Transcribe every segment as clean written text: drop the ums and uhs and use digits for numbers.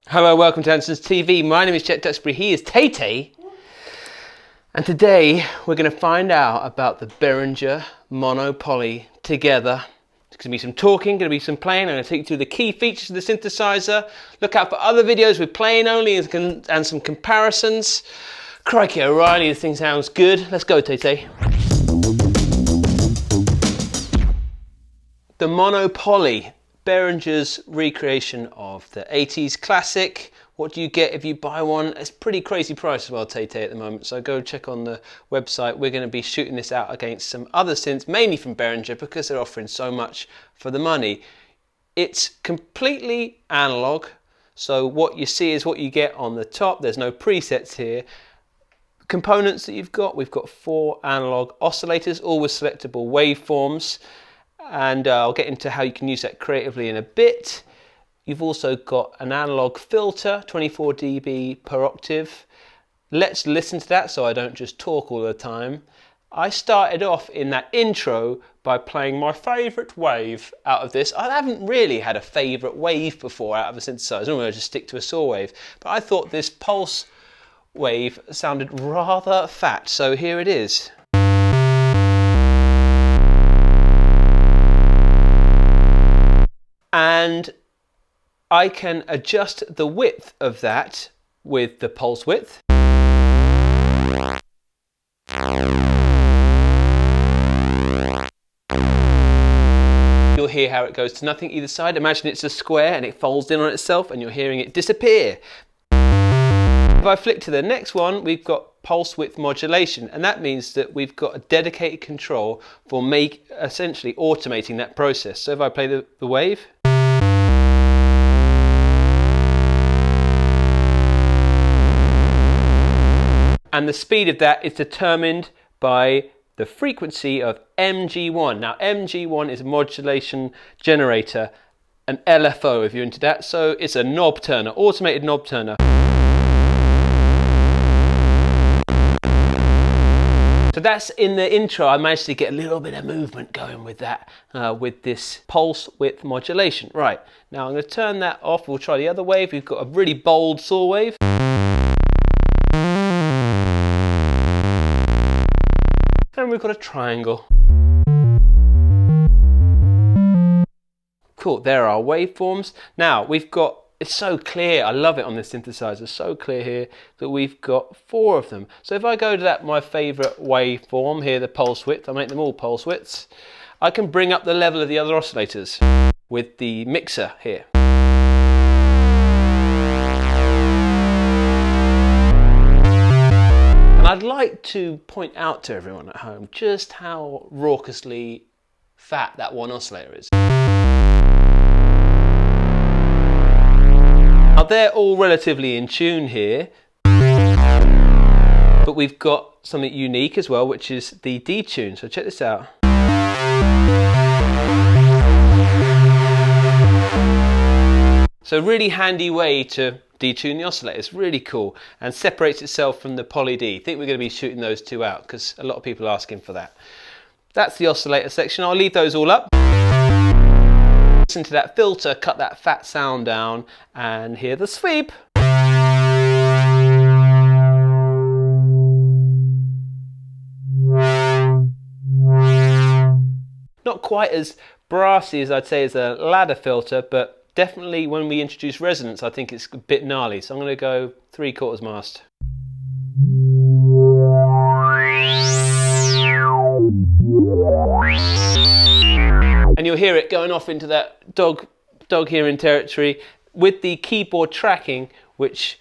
Hello, welcome to Andertons TV. My name is Chet Duxbury, he is Tay-Tay. And today we're going to find out about the Behringer MonoPoly together. There's going to be some talking, going to be some playing. I'm going to take you through the key features of the synthesizer. Look out for other videos with playing only and some comparisons. Crikey O'Reilly, this thing sounds good. Let's go, Tay-Tay. The MonoPoly. Behringer's recreation of the 80s classic. What do you get if you buy one? It's pretty crazy price as well, Tay-Tay, at the moment, so go check on the website. We're going to be shooting this out against some other synths, mainly from Behringer, because they're offering so much for the money. It's completely analog, so what you see is what you get on the top. There's no presets here. Components that you've got, we've got 4 analog oscillators, all with selectable waveforms. And I'll get into how you can use that creatively in a bit. You've also got an analog filter, 24 dB per octave. Let's listen to that so I don't just talk all the time. I started off in that intro by playing my favourite wave out of this. I haven't really had a favourite wave before out of a synthesizer. Normally I just stick to a saw wave. But I thought this pulse wave sounded rather fat, so here it is. And I can adjust the width of that with the pulse width. You'll hear how it goes to nothing either side. Imagine it's a square and it folds in on itself and you're hearing it disappear. If I flick to the next one, we've got pulse width modulation, and that means that we've got a dedicated control for essentially automating that process. So if I play the wave, and the speed of that is determined by the frequency of MG1. Now MG1 is a modulation generator, an LFO if you're into that, so it's a knob turner, automated knob turner. So that's in the intro. I managed to get a little bit of movement going with that, with this pulse width modulation. Right, now I'm going to turn that off. We'll try the other wave. We've got a really bold saw wave. And we've got a triangle. Cool, there are our waveforms. Now we've got, it's so clear, I love it on this synthesizer, so clear here that we've got 4 of them. So if I go to that, my favourite waveform here, the pulse width, I make them all pulse widths, I can bring up the level of the other oscillators with the mixer here. And I'd like to point out to everyone at home just how raucously fat that one oscillator is. Now they're all relatively in tune here, but we've got something unique as well, which is the Detune. So check this out. So really handy way to detune the oscillator. It's really cool and separates itself from the Poly D. I think we're going to be shooting those 2 out because a lot of people are asking for that. That's the oscillator section. I'll leave those all up. Listen to that filter, cut that fat sound down, and hear the sweep. Not quite as brassy as I'd say as a ladder filter, but definitely when we introduce resonance, I think it's a bit gnarly. So I'm going to go 3/4 mast. And you'll hear it going off into that dog hearing territory with the keyboard tracking, which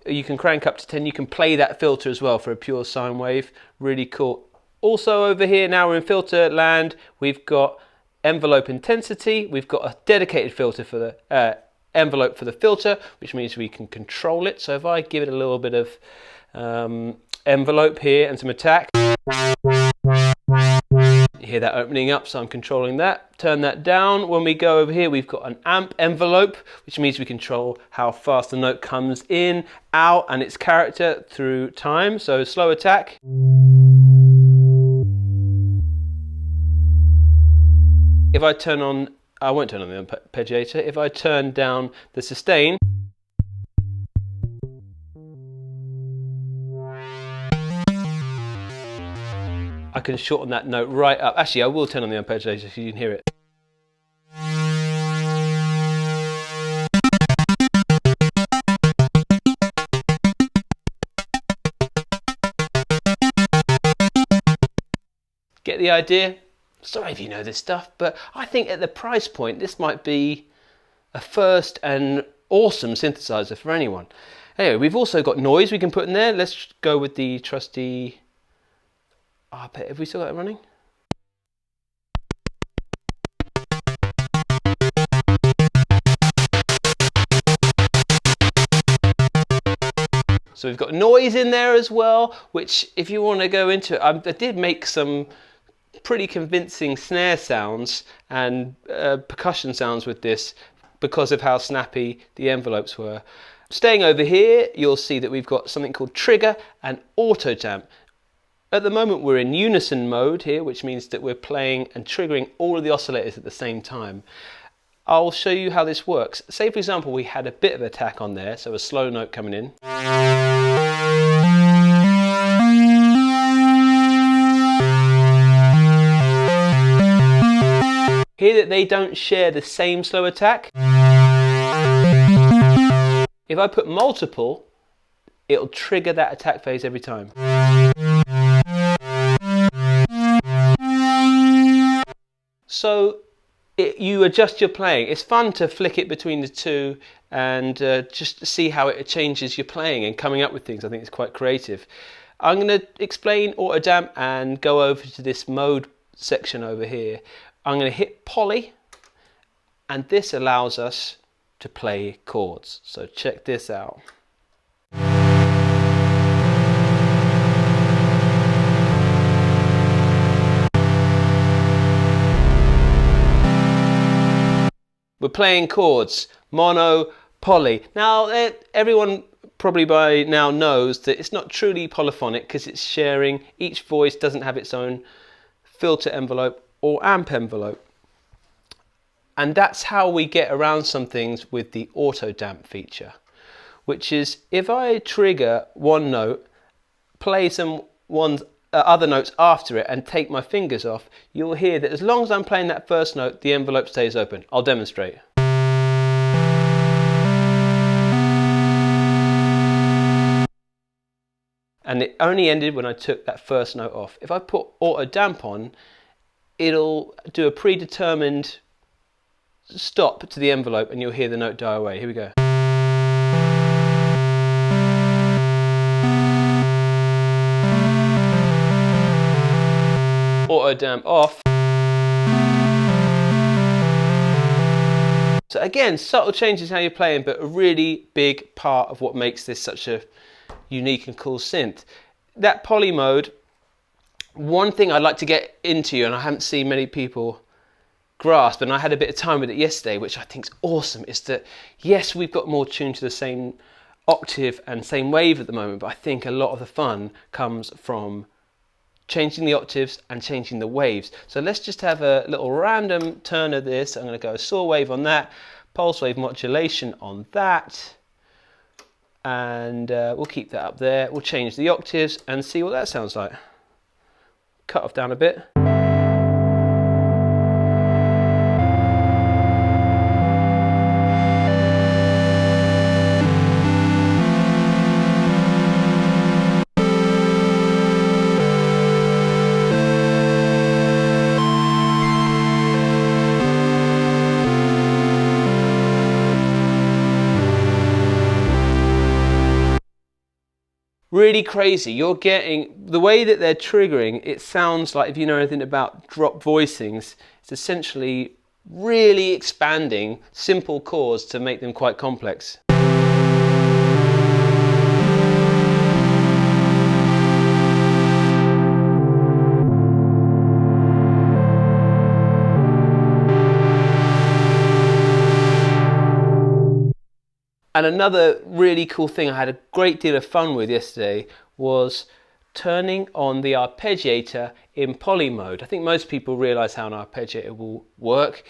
you can crank up to 10. You can play that filter as well for a pure sine wave. Really cool. Also over here, now we're in filter land, we've got envelope intensity. We've got a dedicated filter for the envelope for the filter, which means we can control it. So if I give it a little bit of envelope here and some attack, you hear that opening up, so I'm controlling that. Turn that down. When we go over here, we've got an amp envelope, which means we control how fast the note comes in, out, and its character through time. So slow attack. If I turn on, I won't turn on the arpeggiator. If I turn down the sustain, I can shorten that note right up. Actually, I will turn on the arpeggiator so you can hear it. Get the idea? Sorry if you know this stuff, but I think at the price point, this might be a first and awesome synthesizer for anyone. Anyway, we've also got noise we can put in there. Let's go with the trusty arpeggiator. Have we still got it running? So we've got noise in there as well, which if you want to go into it, I did make some pretty convincing snare sounds and percussion sounds with this because of how snappy the envelopes were. Staying over here, you'll see that we've got something called trigger and auto damp. At the moment we're in unison mode here, which means that we're playing and triggering all of the oscillators at the same time. I'll show you how this works. Say for example we had a bit of attack on there, so a slow note coming in. Hear that they don't share the same slow attack. If I put multiple, it'll trigger that attack phase every time. So you adjust your playing. It's fun to flick it between the two and just see how it changes your playing and coming up with things. I think it's quite creative. I'm going to explain auto damp and go over to this mode section over here. I'm going to hit poly, and this allows us to play chords. So check this out. We're playing chords, mono, poly. Now everyone probably by now knows that it's not truly polyphonic because it's sharing. Each voice doesn't have its own filter envelope or amp envelope. And that's how we get around some things with the auto damp feature, which is if I trigger one note, play some other notes after it and take my fingers off, you'll hear that as long as I'm playing that first note, the envelope stays open. I'll demonstrate. And it only ended when I took that first note off. If I put auto damp on, it'll do a predetermined stop to the envelope and you'll hear the note die away. Here we go. Auto damp off. So again, subtle changes how you're playing, but a really big part of what makes this such a unique and cool synth. That poly mode, one thing I'd like to get into, and I haven't seen many people grasp, and I had a bit of time with it yesterday, which I think is awesome, is that yes, we've got more tuned to the same octave and same wave at the moment, but I think a lot of the fun comes from changing the octaves and changing the waves. So let's just have a little random turn of this. I'm going to go saw wave on that, pulse wave modulation on that, and we'll keep that up there. We'll change the octaves and see what that sounds like. Cut off down a bit. Really crazy. You're getting the way that they're triggering, it sounds like, if you know anything about drop voicings, it's essentially really expanding simple chords to make them quite complex. And another really cool thing I had a great deal of fun with yesterday was turning on the arpeggiator in poly mode. I think most people realise how an arpeggiator will work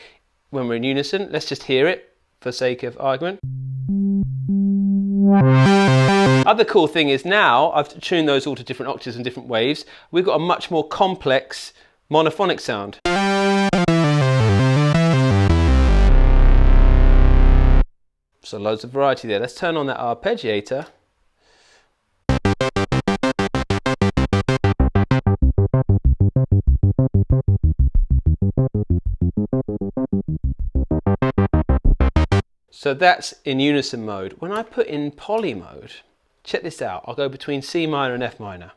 when we're in unison. Let's just hear it for sake of argument. Other cool thing is now I've tuned those all to different octaves and different waves. We've got a much more complex monophonic sound. So loads of variety there. Let's turn on that arpeggiator. So that's in unison mode. When I put in poly mode, check this out. I'll go between C minor and F minor.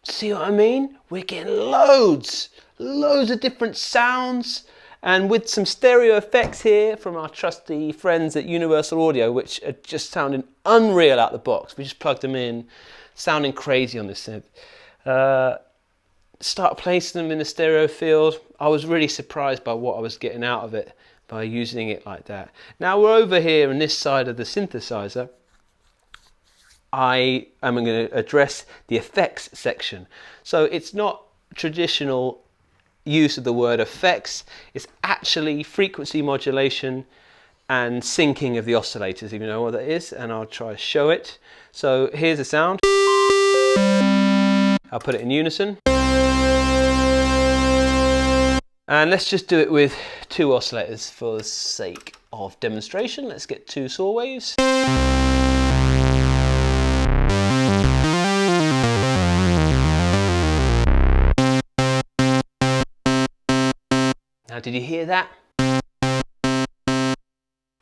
See what I mean? We're getting loads of different sounds, and with some stereo effects here from our trusty friends at Universal Audio, which are just sounding unreal out the box. We just plugged them in, sounding crazy on this synth. Start placing them in the stereo field. I was really surprised by what I was getting out of it by using it like that. Now we're over here on this side of the synthesizer. I am going to address the effects section. So it's not traditional use of the word effects, it's actually frequency modulation and syncing of the oscillators, if you know what that is, and I'll try to show it. So here's the sound. I'll put it in unison. And let's just do it with 2 oscillators for the sake of demonstration. Let's get 2 saw waves. Now, did you hear that?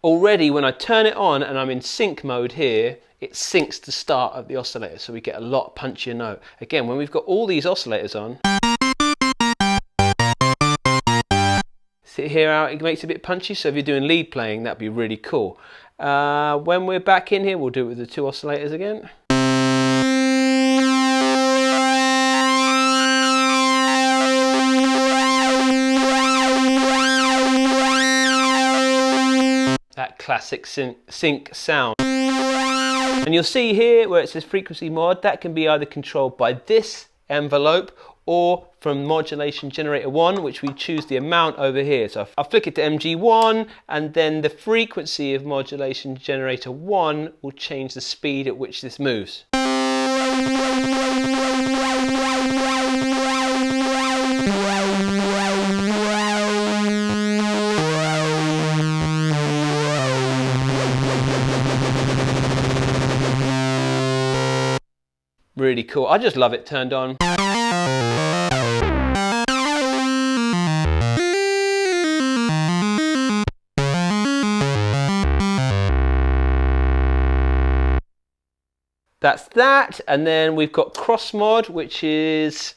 Already when I turn it on and I'm in sync mode here, it syncs the start of the oscillator, so we get a lot punchier note. Again, when we've got all these oscillators on, see here how it makes it a bit punchy, so if you're doing lead playing, that'd be really cool. When we're back in here, we'll do it with the 2 oscillators again. That classic sync sound. And you'll see here where it says frequency mod, that can be either controlled by this envelope or from modulation generator 1, which we choose the amount over here. So I'll flick it to MG1, and then the frequency of modulation generator 1 will change the speed at which this moves. Really cool. I just love it turned on. That's that, and then we've got cross mod, which is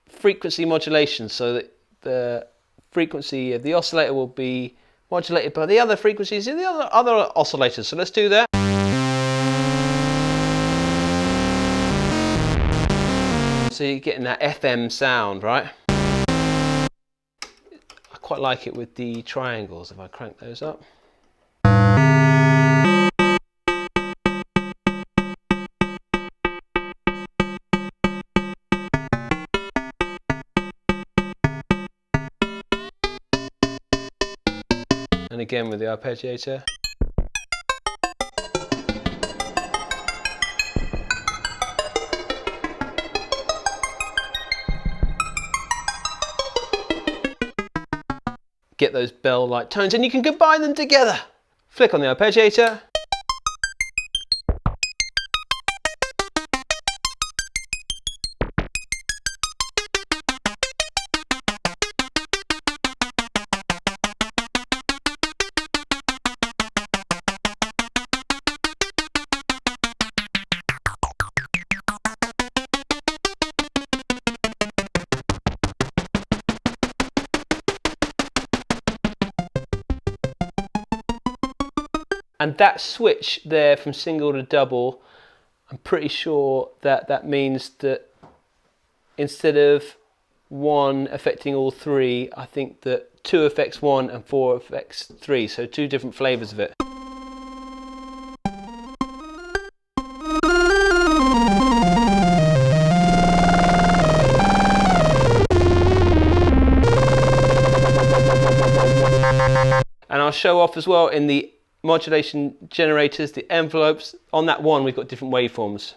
frequency modulation, so that the frequency of the oscillator will be modulated by the other frequencies of the other oscillators. So let's do that. So you're getting that FM sound, right? I quite like it with the triangles if I crank those up. And again with the arpeggiator. Get those bell-like tones, and you can combine them together. Flick on the arpeggiator. And that switch there from single to double, I'm pretty sure that that means that instead of 1 affecting all 3, I think that 2 affects 1 and 4 affects 3, so 2 different flavours of it. And I'll show off as well in the modulation generators, the envelopes. On that one, we've got different waveforms.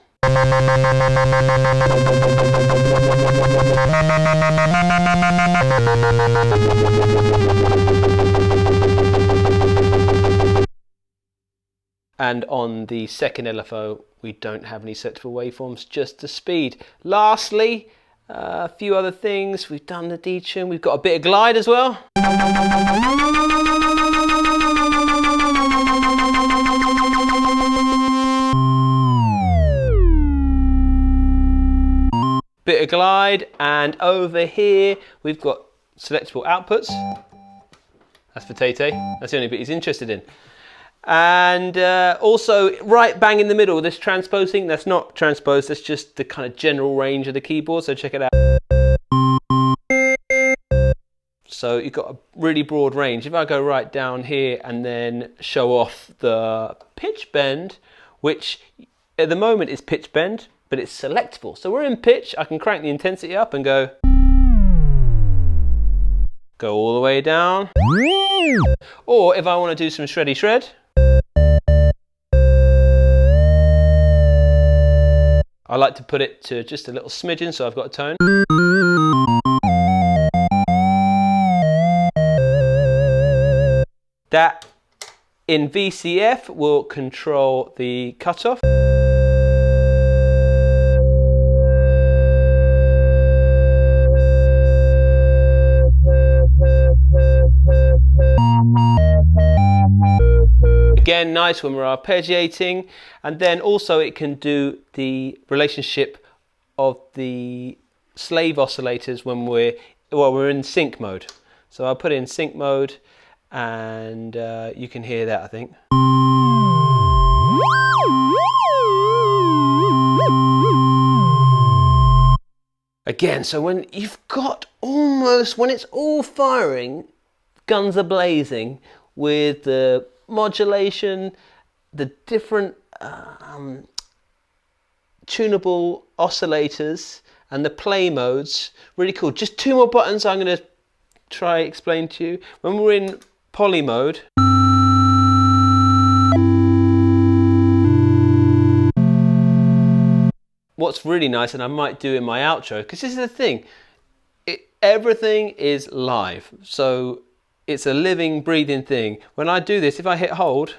And on the second LFO, we don't have any selectable waveforms, just the speed. Lastly, a few other things. We've done the Detune. We've got a bit of glide as well. Bit of glide, and over here we've got selectable outputs. That's for Tay-Tay. That's the only bit he's interested in. And also right bang in the middle, this transposing, that's not transposed, that's just the kind of general range of the keyboard, so check it out. So you've got a really broad range. If I go right down here and then show off the pitch bend, which at the moment is pitch bend, but it's selectable. So we're in pitch, I can crank the intensity up and go all the way down. Or if I want to do some shreddy shred, I like to put it to just a little smidgen, so I've got a tone. That in VCF will control the cutoff. Again, nice when we're arpeggiating, and then also it can do the relationship of the slave oscillators when we're in sync mode. So I'll put it in sync mode, and you can hear that, I think. Again, so when you've got almost, when it's all firing, guns are blazing with the modulation, the different tunable oscillators and the play modes, really cool. Just 2 more buttons I'm going to try explain to you. When we're in poly mode, what's really nice, and I might do in my outro, because this is the thing, everything is live, so it's a living, breathing thing. When I do this, if I hit hold,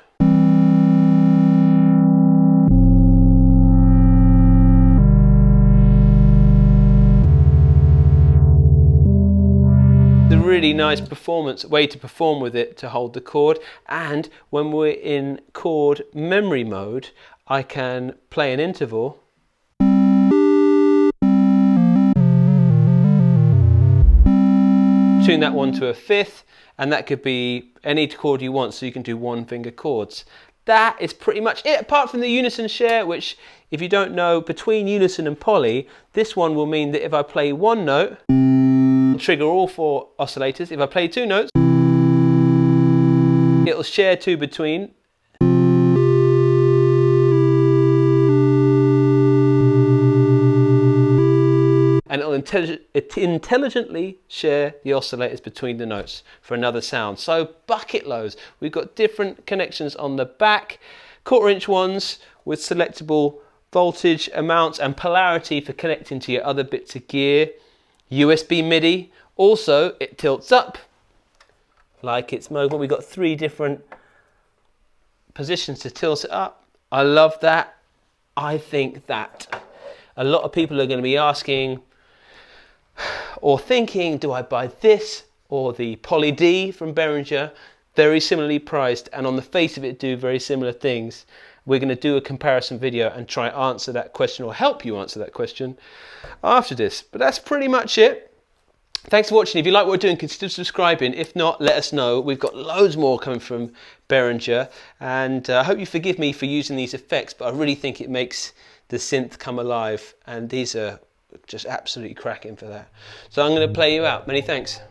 it's a really nice way to perform with it, to hold the chord. And when we're in chord memory mode, I can play an interval. Tune that one to a 5th, and that could be any chord you want, so you can do 1-finger chords. That is pretty much it, apart from the unison share, which, if you don't know, between unison and poly, this one will mean that if I play 1 note, it'll trigger all 4 oscillators. If I play 2 notes, it'll share 2 between. And it'll intelligently share the oscillators between the notes for another sound. So bucket loads. We've got different connections on the back, 1/4-inch ones with selectable voltage amounts and polarity for connecting to your other bits of gear. USB MIDI. Also, it tilts up like it's mobile. We've got 3 different positions to tilt it up. I love that. I think that a lot of people are going to be asking or thinking, do I buy this or the Poly D from Behringer? Very similarly priced, and on the face of it do very similar things. We're going to do a comparison video and try and answer that question, or help you answer that question after this. But that's pretty much it. Thanks for watching. If you like what we're doing, consider subscribing. If not, let us know. We've got loads more coming from Behringer, and I hope you forgive me for using these effects, but I really think it makes the synth come alive, and these are just absolutely cracking for that. So I'm going to play you out. Many thanks.